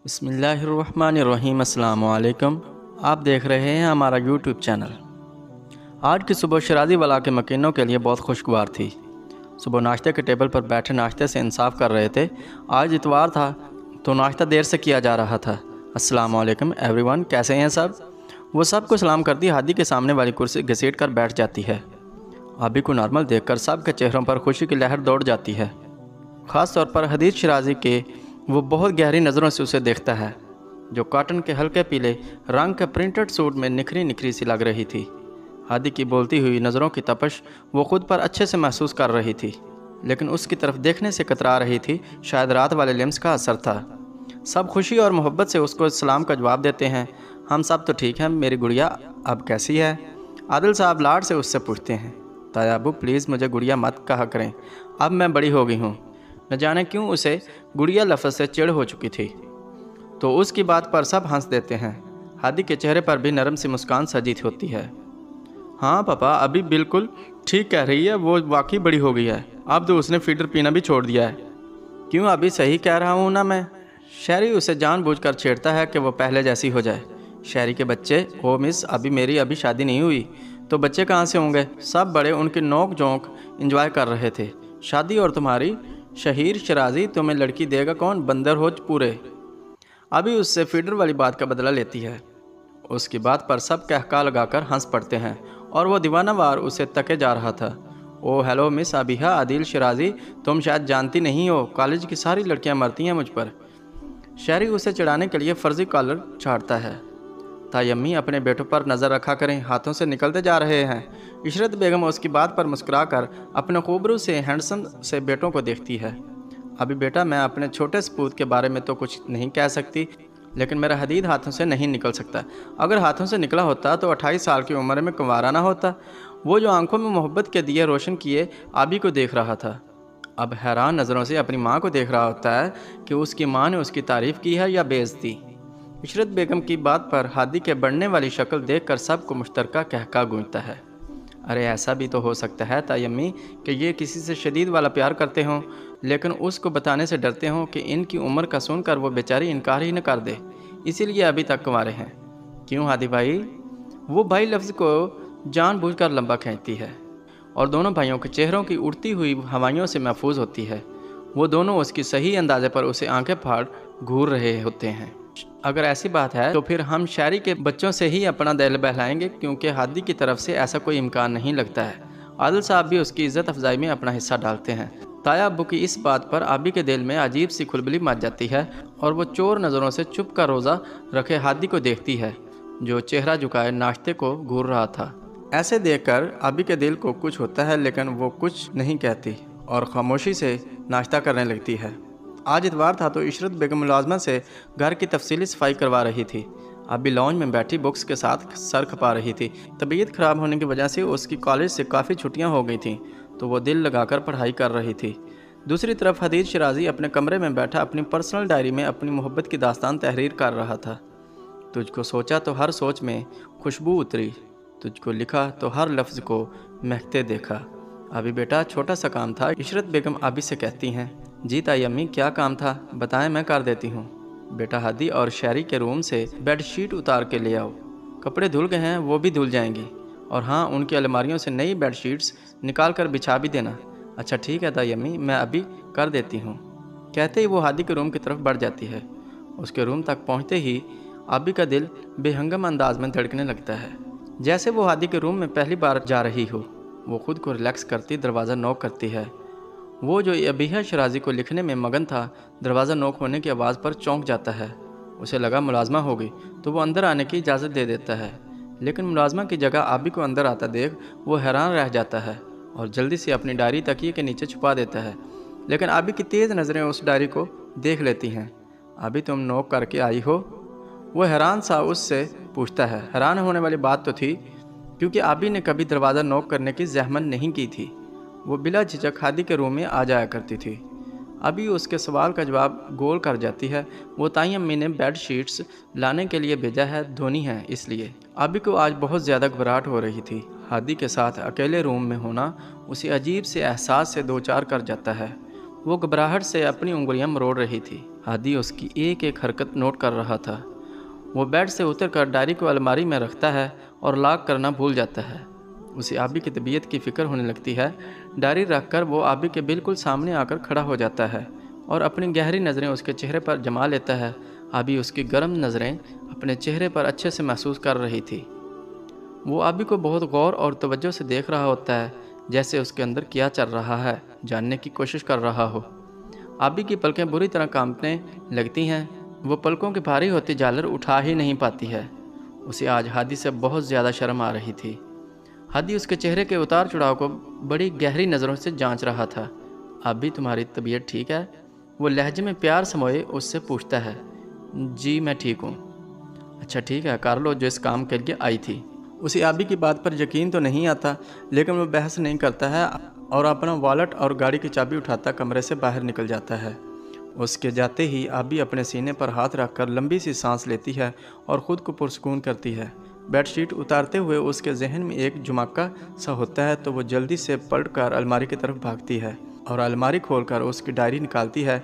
بسم اللہ الرحمن الرحیم۔ السلام علیکم۔ آپ دیکھ رہے ہیں ہمارا یوٹیوب چینل۔ آج کی صبح شرازی والا کے مکینوں کے لیے بہت خوشگوار تھی۔ صبح ناشتے کے ٹیبل پر بیٹھے ناشتے سے انصاف کر رہے تھے۔ آج اتوار تھا تو ناشتہ دیر سے کیا جا رہا تھا۔ السلام علیکم ایوری ون، کیسے ہیں سب؟ وہ سب کو سلام کرتی ہادی کے سامنے والی کرسی گھسیٹ کر بیٹھ جاتی ہے۔ آبی کو نارمل دیکھ کر سب کے چہروں پر خوشی کی لہر دوڑ جاتی ہے، خاص طور پر حدیث شرازی کے۔ وہ بہت گہری نظروں سے اسے دیکھتا ہے، جو کاٹن کے ہلکے پیلے رنگ کے پرنٹڈ سوٹ میں نکھری نکھری سی لگ رہی تھی۔ ہادی کی بولتی ہوئی نظروں کی تپش وہ خود پر اچھے سے محسوس کر رہی تھی، لیکن اس کی طرف دیکھنے سے کترا رہی تھی۔ شاید رات والے لمس کا اثر تھا۔ سب خوشی اور محبت سے اس کو سلام کا جواب دیتے ہیں۔ ہم سب تو ٹھیک ہیں، میری گڑیا اب کیسی ہے؟ عادل صاحب لاڈ سے اس سے پوچھتے ہیں۔ تایا ابو پلیز مجھے گڑیا مت کہا کریں، اب میں بڑی ہو گئی ہوں۔ نہ جانے کیوں اسے گڑیا لفظ سے چڑ ہو چکی تھی، تو اس کی بات پر سب ہنس دیتے ہیں۔ ہادی کے چہرے پر بھی نرم سی مسکان سجی ہوتی ہے۔ ہاں پاپا ابھی بالکل ٹھیک کہہ رہی ہے، وہ واقعی بڑی ہو گئی ہے۔ اب تو اس نے فیڈر پینا بھی چھوڑ دیا ہے۔ کیوں ابھی صحیح کہہ رہا ہوں نا میں؟ شہری اسے جان بوجھ کر چھیڑتا ہے کہ وہ پہلے جیسی ہو جائے۔ شہری کے بچے، او مس میری شادی نہیں ہوئی تو بچے کہاں سے ہوں گے؟ سب بڑے ان کی نوک جھونک انجوائے کر رہے تھے۔ شادی اور تمہاری شہیر شرازی تمہیں لڑکی دے گا کون؟ بندر ہو پورے۔ ابھی اس سے فیڈر والی بات کا بدلہ لیتی ہے۔ اس کی بات پر سب کہکا لگا کر ہنس پڑتے ہیں اور وہ دیوانہ وار اسے تکے جا رہا تھا۔ او ہیلو مس ابیحہ عادل شرازی، تم شاید جانتی نہیں ہو کالج کی ساری لڑکیاں مرتی ہیں مجھ پر۔ شہری اسے چڑھانے کے لیے فرضی کالر چھاڑتا ہے۔ تائی امی اپنے بیٹوں پر نظر رکھا کریں، ہاتھوں سے نکلتے جا رہے ہیں۔ عشرت بیگم اس کی بات پر مسکرا کر اپنے خوبرو سے ہینڈسم سے بیٹوں کو دیکھتی ہے۔ ابھی بیٹا میں اپنے چھوٹے سپوت کے بارے میں تو کچھ نہیں کہہ سکتی، لیکن میرا حدید ہاتھوں سے نہیں نکل سکتا۔ اگر ہاتھوں سے نکلا ہوتا تو 28 سال کی عمر میں کنوارا نہ ہوتا۔ وہ جو آنکھوں میں محبت کے دیے روشن کیے آبی کو دیکھ رہا تھا، اب حیران نظروں سے اپنی ماں کو دیکھ رہا ہوتا ہے کہ اس کی ماں نے اس کی تعریف کی ہے یا بے عزتی۔ عشرت بیگم کی بات پر ہادی کے بڑھنے والی شکل دیکھ کر سب کو مشترکہ کہکا گونجتا ہے۔ ارے ایسا بھی تو ہو سکتا ہے تائی امی کہ یہ کسی سے شدید والا پیار کرتے ہوں، لیکن اس کو بتانے سے ڈرتے ہوں کہ ان کی عمر کا سن کر وہ بیچاری انکار ہی نہ کر دے، اسی لیے ابھی تک کنوارے ہیں۔ کیوں ہادی بھائی؟ وہ بھائی لفظ کو جان بوجھ کر لمبا کھینچتی ہے اور دونوں بھائیوں کے چہروں کی اڑتی ہوئی ہوائیوں سے محفوظ ہوتی ہے۔ وہ دونوں اس کی صحیح اندازے پر اسے آنکھیں پھاڑ گھور رہے ہوتے ہیں۔ اگر ایسی بات ہے تو پھر ہم شہری کے بچوں سے ہی اپنا دل بہلائیں گے، کیونکہ ہادی کی طرف سے ایسا کوئی امکان نہیں لگتا ہے۔ عادل صاحب بھی اس کی عزت افزائی میں اپنا حصہ ڈالتے ہیں۔ تایا ابو کی اس بات پر آبی کے دل میں عجیب سی کھلبلی مچ جاتی ہے اور وہ چور نظروں سے چپ کر روزہ رکھے ہادی کو دیکھتی ہے، جو چہرہ جھکائے ناشتے کو گھور رہا تھا۔ ایسے دیکھ کر آبی کے دل کو کچھ ہوتا ہے، لیکن وہ کچھ نہیں کہتی اور خاموشی سے ناشتہ کرنے لگتی ہے۔ آج اتوار تھا تو عشرت بیگم ملازمہ سے گھر کی تفصیلی صفائی کروا رہی تھی۔ ابھی لانج میں بیٹھی بکس کے ساتھ سر کھپا رہی تھی۔ طبیعت خراب ہونے کی وجہ سے اس کی کالج سے کافی چھٹیاں ہو گئی تھیں، تو وہ دل لگا کر پڑھائی کر رہی تھی۔ دوسری طرف حدیث شرازی اپنے کمرے میں بیٹھا اپنی پرسنل ڈائری میں اپنی محبت کی داستان تحریر کر رہا تھا۔ تجھ کو سوچا تو ہر سوچ میں خوشبو اتری، تجھ کو لکھا تو ہر لفظ کو مہکتے دیکھا۔ ابھی بیٹا چھوٹا سا کام تھا، عشرت بیگم ابھی سے کہتی ہیں۔ جی تائی امی کیا کام تھا بتائیں، میں کر دیتی ہوں۔ بیٹا ہادی اور شہری کے روم سے بیڈ شیٹ اتار کے لے آؤ، کپڑے دھل گئے ہیں وہ بھی دھل جائیں گی، اور ہاں ان کی الماریوں سے نئی بیڈ شیٹس نکال کر بچھا بھی دینا۔ اچھا ٹھیک ہے تائی امی، میں ابھی کر دیتی ہوں۔ کہتے ہی وہ ہادی کے روم کی طرف بڑھ جاتی ہے۔ اس کے روم تک پہنچتے ہی آبی کا دل بے ہنگم انداز میں دھڑکنے لگتا ہے، جیسے وہ ہادی کے روم میں پہلی بار جا رہی ہو۔ وہ خود کو ریلیکس کرتی دروازہ نوک کرتی ہے۔ وہ جو ابیحہ شرازی کو لکھنے میں مگن تھا، دروازہ نوک ہونے کی آواز پر چونک جاتا ہے۔ اسے لگا ملازمہ ہوگی تو وہ اندر آنے کی اجازت دے دیتا ہے، لیکن ملازمہ کی جگہ آبی کو اندر آتا دیکھ وہ حیران رہ جاتا ہے اور جلدی سے اپنی ڈائری تکیے کے نیچے چھپا دیتا ہے، لیکن آبی کی تیز نظریں اس ڈائری کو دیکھ لیتی ہیں۔ آبی تم نوک کر کے آئی ہو؟ وہ حیران سا اس سے پوچھتا ہے۔ حیران ہونے والی بات تو تھی، کیونکہ آبی نے کبھی دروازہ نوک کرنے کی زحمت نہیں کی تھی۔ وہ بلا جھجک ہادی کے روم میں آ جایا کرتی تھی۔ ابھی اس کے سوال کا جواب گول کر جاتی ہے۔ وہ تائی امی نے بیڈ شیٹس لانے کے لیے بھیجا ہے، دھونی ہے اس لیے۔ ابھی کو آج بہت زیادہ گھبراہٹ ہو رہی تھی۔ ہادی کے ساتھ اکیلے روم میں ہونا اسے عجیب سے احساس سے دوچار کر جاتا ہے۔ वो घबराहट से अपनी उंगलियां मरोड़ रही थी। हादी उसकी एक एक हरकत नोट कर रहा था। वो बेड से उतरकर डायरी को अलमारी में रखता है और लॉक करना भूल जाता है। उसे आबी की तबीयत की फ़िक्र होने लगती है। डायरी रखकर वो आबी के बिल्कुल सामने आकर खड़ा हो जाता है और अपनी गहरी नज़रें उसके चेहरे पर जमा लेता है। आबी उसकी गर्म नज़रें अपने चेहरे पर अच्छे से महसूस कर रही थी। वो आबी को बहुत गौर और तवज्जो से देख रहा होता है, जैसे उसके अंदर क्या चल रहा है जानने की कोशिश कर रहा हो। आबी की पलकें बुरी तरह कांपने लगती हैं। वो पलकों की भारी होती झालर उठा ही नहीं पाती है। उसे आज हादी से बहुत ज़्यादा शर्म आ रही थी। हादी उसके चेहरे के उतार चढ़ाव को बड़ी गहरी नज़रों से जांच रहा था। आबी, तुम्हारी तबीयत ठीक है? वो लहजे में प्यार समोए उससे पूछता है। जी मैं ठीक हूँ। अच्छा ठीक है, कर लो जो इस काम के लिए आई थी। उसे आबी की बात पर यकीन तो नहीं आता, लेकिन वो बहस नहीं करता है और अपना वॉलेट और गाड़ी की चाबी उठाता कमरे से बाहर निकल जाता है। उसके जाते ही आबी अपने सीने पर हाथ रखकर लंबी सी सांस लेती है और ख़ुद को पुरसकून करती है। बेडशीट उतारते हुए उसके जहन में एक झुमाका सा होता है तो वो जल्दी से पलटकर अलमारी की तरफ भागती है और अलमारी खोलकर उसकी डायरी निकालती है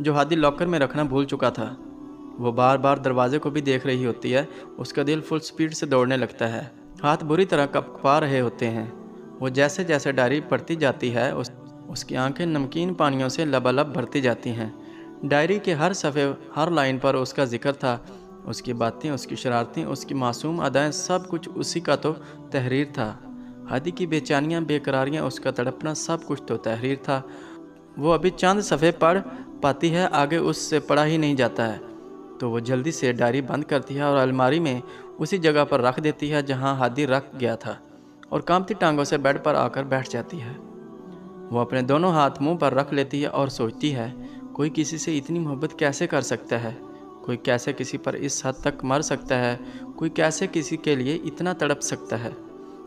जो हादी लॉकर में रखना भूल चुका था। वो बार बार दरवाजे को भी देख रही होती है। उसका दिल फुल स्पीड से दौड़ने लगता है, हाथ बुरी तरह कँपा रहे होते हैं। वो जैसे जैसे डायरी पढ़ती जाती है उसकी आंखें नमकीन पानियों से लबालब भरती जाती हैं। डायरी के हर सफ़े, हर लाइन पर उसका जिक्र था। उसकी बातें, उसकी शरारतें, उसकी मासूम अदाएं, सब कुछ उसी का तो तहरीर था। हादी की बेचैनियाँ, बेकरारियाँ, उसका तड़पना, सब कुछ तो तहरीर था। वो अभी चंद सफ़े पढ़ पाती है, आगे उससे पढ़ा ही नहीं जाता है। तो वो जल्दी से डायरी बंद करती है और अलमारी में उसी जगह पर रख देती है जहाँ हादी रख गया था और कांपती टांगों से बेड पर आकर बैठ जाती है। वो अपने दोनों हाथ मुंह पर रख लेती है और सोचती है, कोई किसी से इतनी मोहब्बत कैसे कर सकता है? कोई कैसे किसी पर इस हद तक मर सकता है? कोई कैसे किसी के लिए इतना तड़प सकता है?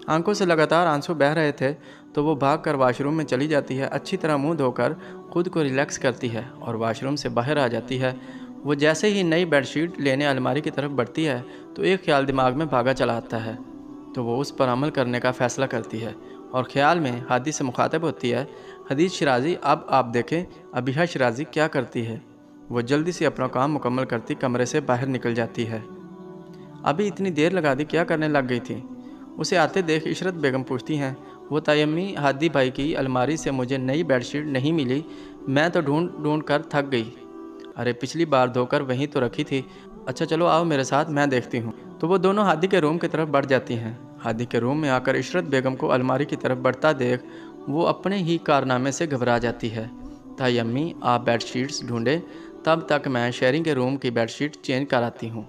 आंखों से लगातार आंसू बह रहे थे तो वो भागकर वाशरूम में चली जाती है। अच्छी तरह मुंह धोकर खुद को रिलैक्स करती है और वाशरूम से बाहर आ जाती है। वो जैसे ही नई बेडशीट लेने अलमारी की तरफ बढ़ती है तो एक ख्याल दिमाग में भागा चला आता है। तो वो उस पर अमल करने का फ़ैसला करती है और ख़्याल में हादी से मुखातब होती है। हदीस शिराजी, अब आप देखें अबीहा शिराजी क्या करती है। वो जल्दी से अपना काम मुकम्मल करती कमरे से बाहर निकल जाती है। अभी इतनी देर लगा दी, क्या करने लग गई थी? उसे आते देख इशरत बेगम पूछती हैं, वो तयम्मी, हादी भाई की अलमारी से मुझे नई बेडशीट नहीं मिली, मैं तो ढूंढ ढूंढ कर थक गई। अरे पिछली बार धोकर वहीं तो रखी थी। अच्छा चलो आओ मेरे साथ, मैं देखती हूँ। तो वो दोनों हादी के रूम की तरफ बढ़ जाती हैं। हादी के रूम में आकर इशरत बेगम को अलमारी की तरफ बढ़ता देख वो अपने ही कारनामे से घबरा जाती है। ताई अम्मी, आप बेडशीट्स ढूंढे, तब तक मैं शेरिंग के रूम की बेडशीट चेंज कराती हूँ।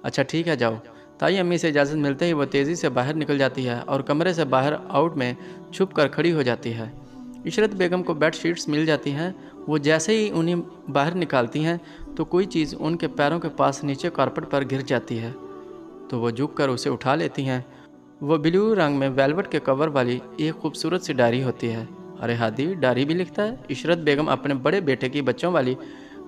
अच्छा ठीक है, जाओ। ताई अम्मी से इजाज़त मिलते ही वो तेज़ी से बाहर निकल जाती है और कमरे से बाहर आउट में छुप कर खड़ी हो जाती है। इशरत बेगम को बेडशीट्स मिल जाती हैं। वो जैसे ही उन्हें बाहर निकालती हैं तो कोई चीज़ उनके पैरों के पास नीचे कारपेट पर गिर जाती है तो वो झुक कर उसे उठा लेती हैं। वो ब्लू रंग में वेलवेट के कवर वाली एक खूबसूरत सी डायरी होती है। अरे हादी, डायरी भी लिखता है? इशरत बेगम अपने बड़े बेटे की बच्चों वाली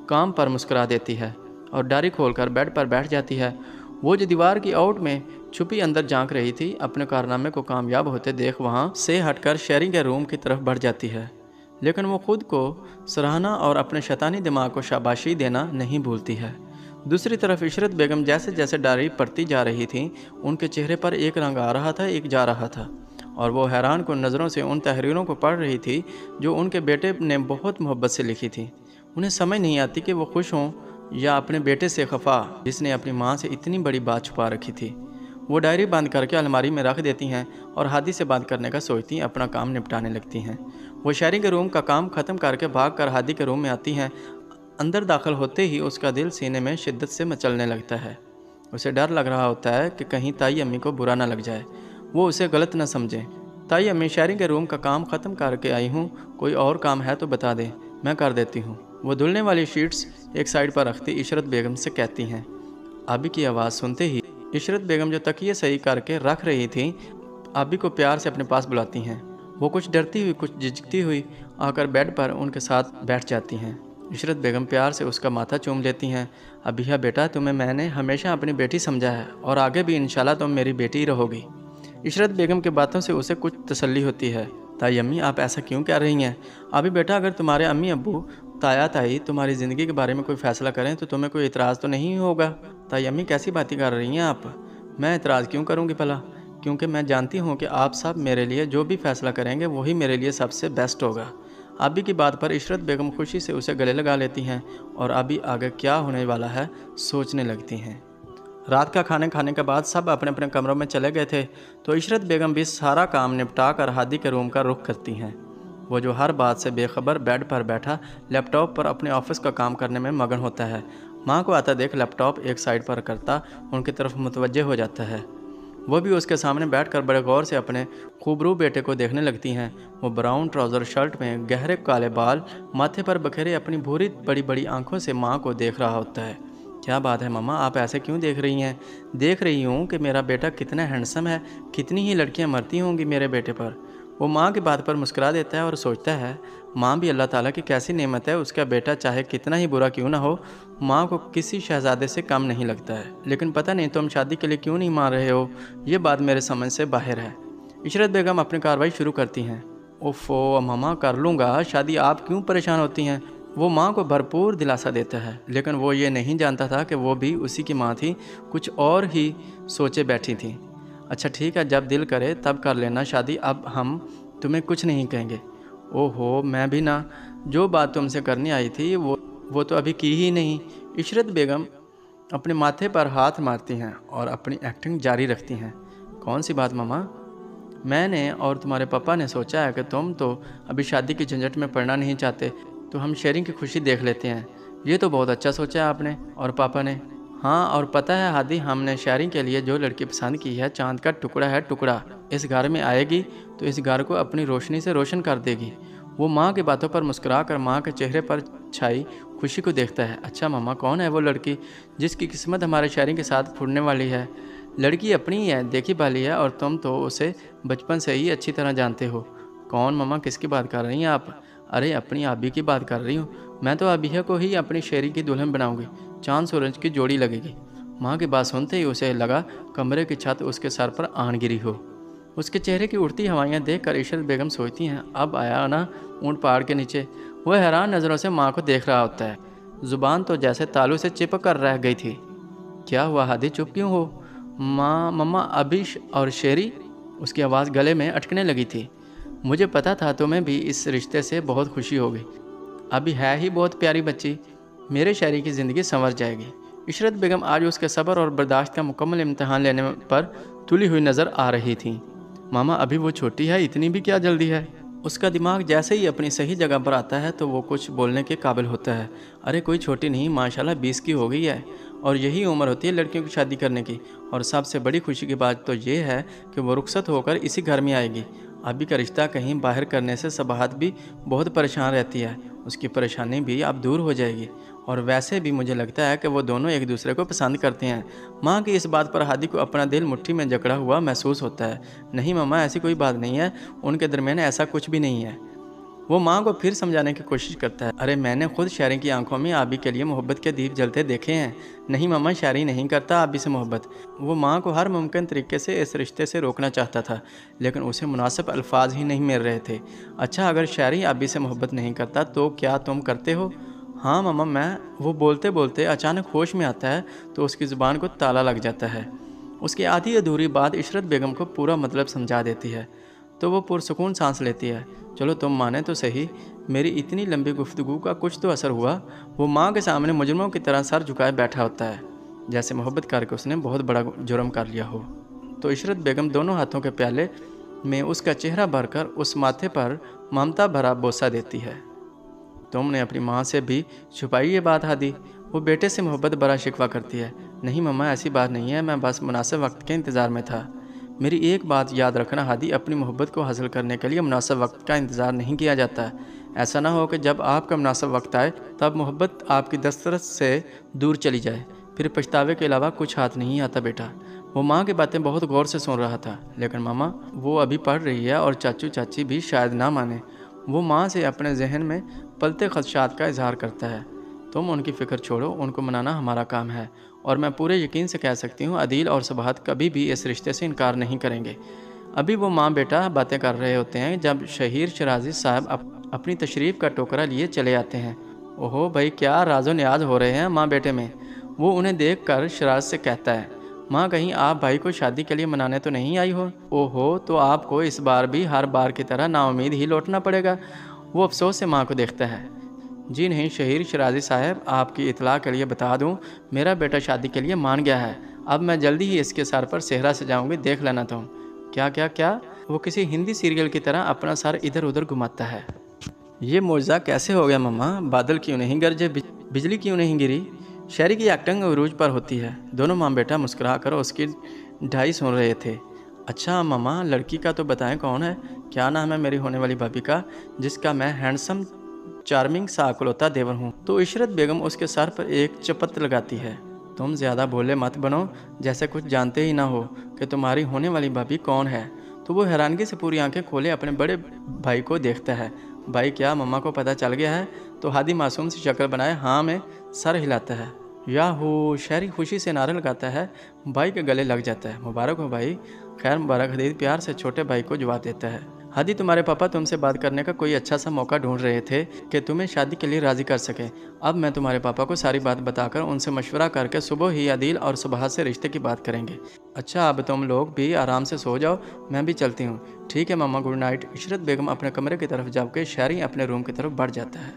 काम पर मुस्कुरा देती है और डायरी खोलकर बेड पर बैठ जाती है। वो जो दीवार की आउट में छुपी अंदर झांक रही थी, अपने कारनामे को कामयाब होते देख वहाँ से हटकर शेरिंग के रूम की तरफ बढ़ जाती है। लेकिन वो खुद को सराहना और अपने शैतानी दिमाग को शाबाशी देना नहीं भूलती है। दूसरी तरफ इशरत बेगम जैसे जैसे डायरी पढ़ती जा रही थी, उनके चेहरे पर एक रंग आ रहा था, एक जा रहा था और वो हैरान कुन नज़रों से उन तहरीरों को पढ़ रही थी जो उनके बेटे ने बहुत मोहब्बत से लिखी थी। उन्हें समझ नहीं आती कि वो खुश हों या अपने बेटे से खफा, जिसने अपनी माँ से इतनी बड़ी बात छुपा रखी थी। वो डायरी बंद करके अलमारी में रख देती हैं और हादी से बात करने का सोचती अपना काम निपटाने लगती हैं। वो शेरिंग के रूम का काम ख़त्म करके भाग कर हादी के रूम में आती हैं। अंदर दाखिल होते ही उसका दिल सीने में शिद्दत से मचलने लगता है। उसे डर लग रहा होता है कि कहीं ताई अम्मी को बुरा ना लग जाए, वो उसे गलत ना समझें। ताई अम्मी, शेरिंग के रूम का काम ख़त्म करके आई हूँ, कोई और काम है तो बता दें, मैं कर देती हूँ। वो धुलने वाली शीट्स एक साइड पर रखती इशरत बेगम से कहती हैं। आबी की आवाज़ सुनते ही इशरत बेगम जो तकिए सही करके रख रही थी, आबी को प्यार से अपने पास बुलाती हैं। वो कुछ डरती हुई, कुछ झिझकती हुई आकर बेड पर उनके साथ बैठ जाती हैं। इशरत बेगम प्यार से उसका माथा चूम लेती हैं। अबीहा बेटा, तुम्हें मैंने हमेशा अपनी बेटी समझा है और आगे भी इंशाल्लाह तुम मेरी बेटी ही रहोगी। इशरत बेगम की बातों से उसे कुछ तसल्ली होती है ताई अम्मी आप ऐसा क्यों कह रही हैं? अभी बेटा अगर तुम्हारे अम्मी अब्बू ताया ताई तुम्हारी ज़िंदगी के बारे में कोई फ़ैसला करें तो तुम्हें कोई इतराज़ तो नहीं होगा। ताई अम्मी कैसी बातें कर रही हैं आप? मैं इतराज़ क्यों करूँगी भला? क्योंकि मैं जानती हूँ कि आप सब मेरे लिए जो भी फ़ैसला करेंगे वही मेरे लिए सबसे बेस्ट होगा। अभी की बात पर इशरत बेगम खुशी से उसे गले लगा लेती हैं और अभी आगे क्या होने वाला है सोचने लगती हैं। रात का खाने खाने के बाद सब अपने अपने कमरों में चले गए थे तो इशरत बेगम भी सारा काम निपटा कर हादी के रूम का रुख करती हैं। वो जो हर बात से बेखबर बेड पर बैठा लैपटॉप पर अपने ऑफिस का काम करने में मगन होता है। माँ को आता देख लैपटॉप एक साइड पर करता उनकी तरफ मुतवज्जे हो जाता है। वो भी उसके सामने बैठकर बड़े गौर से अपने खूबरू बेटे को देखने लगती हैं। वो ब्राउन ट्राउज़र शर्ट में गहरे काले बाल माथे पर बखेरे अपनी भूरी बड़ी बड़ी आंखों से माँ को देख रहा होता है। क्या बात है मम्मा, आप ऐसे क्यों देख रही हैं? देख रही हूँ कि मेरा बेटा कितना हैंडसम है, कितनी ही लड़कियाँ मरती होंगी मेरे बेटे पर। वो माँ की बात पर मुस्कुरा देता है और सोचता है माँ भी अल्लाह ताला की कैसी नेमत है, उसका बेटा चाहे कितना ही बुरा क्यों ना हो माँ को किसी शहजादे से कम नहीं लगता है। लेकिन पता नहीं तुम शादी के लिए क्यों नहीं मान रहे हो, ये बात मेरे समझ से बाहर है। इशरत बेगम अपनी कार्रवाई शुरू करती हैं। ओफो मामा कर लूँगा, शादी आप क्यों परेशान होती हैं? वो माँ को भरपूर दिलासा देता है, लेकिन वो ये नहीं जानता था कि वो भी उसी की माँ थी, कुछ और ही सोचे बैठी थी। अच्छा ठीक है, जब दिल करे तब कर लेना शादी, अब हम तुम्हें कुछ नहीं कहेंगे। ओहो मैं भी ना, जो बात तुमसे करनी आई थी वो तो अभी की ही नहीं। इशरत बेगम अपने माथे पर हाथ मारती हैं और अपनी एक्टिंग जारी रखती हैं। कौन सी बात मामा? मैंने और तुम्हारे पापा ने सोचा है कि तुम तो अभी शादी की झंझट में पड़ना नहीं चाहते, तो हम शेयरिंग की खुशी देख लेते हैं। ये तो बहुत अच्छा सोचा है आपने और पापा ने। हाँ और पता है हादी, हमने शेयरिंग के लिए जो लड़की पसंद की है चांद का टुकड़ा है टुकड़ा। इस घर में आएगी तो इस घर को अपनी रोशनी से रोशन कर देगी। वो माँ की बातों पर मुस्कुरा कर माँ के चेहरे पर छाई खुशी को देखता है। अच्छा मामा, कौन है वो लड़की जिसकी किस्मत हमारे शेयरिंग के साथ फुटने वाली है? लड़की अपनी ही है, देखी भाली है, और तुम तो उसे बचपन से ही अच्छी तरह जानते हो। कौन मामा, किसकी बात कर रही हैं आप? अरे अपनी आबी की बात कर रही हूँ। मैं तो आबिया को ही अपनी शेयरिंग की दुल्हन बनाऊंगी, चांद सूरज की जोड़ी लगेगी। माँ की बात सुनते ही उसे लगा कमरे की छत उसके सर पर आन गिरी हो। उसके चेहरे की उड़ती हवाइयाँ देखकर इशरत बेगम सोचती हैं अब आया ना ऊँट पहाड़ के नीचे। वह हैरान नज़रों से माँ को देख रहा होता है। ज़ुबान तो जैसे तालू से चिपक कर रह गई थी। क्या हुआ हादी, चुप क्यों हो? माँ मम्मा अबिश और शेरी, उसकी आवाज़ गले में अटकने लगी थी। मुझे पता था तुम्हें भी इस रिश्ते से बहुत खुशी होगी। अभी है ही बहुत प्यारी बच्ची, मेरे शहरी की ज़िंदगी संवर जाएगी। इशरत बेगम आज उसके सब्र और बर्दाश्त का मुकम्मल इम्तहान लेने पर तुली हुई नज़र आ रही थी। मामा अभी वो छोटी है, इतनी भी क्या जल्दी है? उसका दिमाग जैसे ही अपनी सही जगह पर आता है तो वो कुछ बोलने के काबिल होता है। अरे कोई छोटी नहीं, माशाल्लाह 20 की हो गई है, और यही उम्र होती है लड़कियों की शादी करने की। और सबसे बड़ी खुशी की बात तो ये है कि वो रुखसत होकर इसी घर में आएगी। अभी का रिश्ता कहीं बाहर करने से सबाहत भी बहुत परेशान रहती है, उसकी परेशानी भी अब दूर हो जाएगी। और वैसे भी मुझे लगता है कि वो दोनों एक दूसरे को पसंद करते हैं। माँ की इस बात पर हादी को अपना दिल मुट्ठी में जकड़ा हुआ महसूस होता है। नहीं मामा, ऐसी कोई बात नहीं है, उनके दरमियान ऐसा कुछ भी नहीं है। वो माँ को फिर समझाने की कोशिश करता है। अरे मैंने खुद शायरी की आंखों में आबी के लिए मोहब्बत के दीप जलते देखे हैं। नहीं मामा, शायरी नहीं करता आबी से मोहब्बत। वो माँ को हर मुमकिन तरीके से इस रिश्ते से रोकना चाहता था, लेकिन उसे मुनासिब अल्फाज ही नहीं मिल रहे थे। अच्छा अगर शायरी आबी से मोहब्बत नहीं करता तो क्या तुम करते हो? हाँ मामा मैं। वो बोलते बोलते अचानक होश में आता है तो उसकी ज़ुबान को ताला लग जाता है। उसकी आधी अधूरी बात इशरत बेगम को पूरा मतलब समझा देती है तो वो पुरसुकून सांस लेती है। चलो तुम माने तो सही, मेरी इतनी लंबी गुफ्तगू का कुछ तो असर हुआ। वो माँ के सामने मुजरमों की तरह सर झुकाए बैठा होता है, जैसे मोहब्बत करके उसने बहुत बड़ा जुर्म कर लिया हो। तो इशरत बेगम दोनों हाथों के प्याले में उसका चेहरा भरकर उस माथे पर ममता भरा बोसा देती है। तुमने अपनी माँ से भी छुपाई ये बात हादी? वो बेटे से मोहब्बत बड़ा शिकवा करती है। नहीं मम्मा, ऐसी बात नहीं है, मैं बस मुनासिब वक्त के इंतज़ार में था। मेरी एक बात याद रखना हादी, अपनी मोहब्बत को हासिल करने के लिए मुनासिब वक्त का इंतज़ार नहीं किया जाता। ऐसा ना हो कि जब आपका मुनासिब वक्त आए तब मोहब्बत आपकी दस्तरस से दूर चली जाए, फिर पछतावे के अलावा कुछ हाथ नहीं आता बेटा। वो माँ की बातें बहुत गौर से सुन रहा था। लेकिन मामा वो अभी पढ़ रही है और चाचू चाची भी शायद ना माने। वो माँ से अपने जहन में पलते खदशात का इजहार करता है। तुम उनकी फ़िक्र छोड़ो, उनको मनाना हमारा काम है, और मैं पूरे यकीन से कह सकती हूँ अदील और सबाहत कभी भी इस रिश्ते से इनकार नहीं करेंगे। ابھی وہ ماں بیٹا باتیں کر رہے ہوتے ہیں جب شہیر شرازی صاحب اپنی تشریف کا ٹوکرا لیے چلے آتے ہیں۔ اوہو بھائی، کیا راز و نیاز ہو رہے ہیں ماں بیٹے میں۔ وہ انہیں دیکھ کر شراز سے کہتا ہے، ماں کہیں آپ بھائی کو شادی کے لیے منانے تو نہیں آئی ہو؟ اوہو، تو آپ کو اس بار بھی ہر بار کی طرح نا امید ہی لوٹنا پڑے گا۔ وہ افسوس سے ماں کو دیکھتا ہے۔ جی نہیں شہیر شرازی صاحب، آپ کی اطلاع کے لیے بتا دوں، میرا بیٹا شادی کے لیے مان گیا ہے۔ اب میں جلدی ہی اس کے سر پر صحرا سجاؤں گی، دیکھ لینا تم۔ کیا؟ وہ کسی ہندی سیریل کی طرح اپنا سر ادھر ادھر گھماتا ہے۔ یہ معجزہ کیسے ہو گیا مما؟ بادل کیوں نہیں گرجے، بجلی کیوں نہیں گری؟ شہری کی ایکٹنگ عروج پر ہوتی ہے۔ دونوں ماں بیٹا مسکرا کر اس کی ڈھائی سن رہے تھے۔ اچھا مما، لڑکی کا تو بتائیں کون ہے؟ کیا نام ہے میری ہونے والی بھابھی کا، جس کا میں ہینڈسم چارمنگ سا اکلوتا دیور ہوں؟ تو عشرت بیگم اس کے سر پر ایک چپت لگاتی ہے۔ تم زیادہ بھولے مت بنو، جیسے کچھ جانتے ہی نہ ہو کہ تمہاری ہونے والی بھابھی کون ہے۔ تو وہ حیرانگی سے پوری آنکھیں کھولے اپنے بڑے بھائی کو دیکھتا ہے۔ بھائی کیا مما کو پتہ چل گیا ہے؟ تو ہادی معصوم سی شکل بنائے ہاں میں سر ہلاتا ہے۔ یاہو! شہری خوشی سے نعرے لگاتا ہے، بھائی کے گلے لگ جاتا ہے۔ مبارک ہو بھائی۔ خیر مبارک، حدید پیار سے چھوٹے بھائی کو جواب دیتا ہے۔ ہادی، تمہارے پاپا تم سے بات کرنے کا کوئی اچھا سا موقع ڈھونڈ رہے تھے کہ تمہیں شادی کے لیے راضی کر سکیں۔ اب میں تمہارے پاپا کو ساری بات بتا کر ان سے مشورہ کر کے صبح ہی عدیل اور صباحت سے رشتے کی بات کریں گے۔ اچھا اب تم لوگ بھی آرام سے سو جاؤ، میں بھی چلتی ہوں۔ ٹھیک ہے مما، گڈ نائٹ۔ عشرت بیگم اپنے کمرے کی طرف جا کے شہری اپنے روم کی طرف بڑھ جاتا ہے۔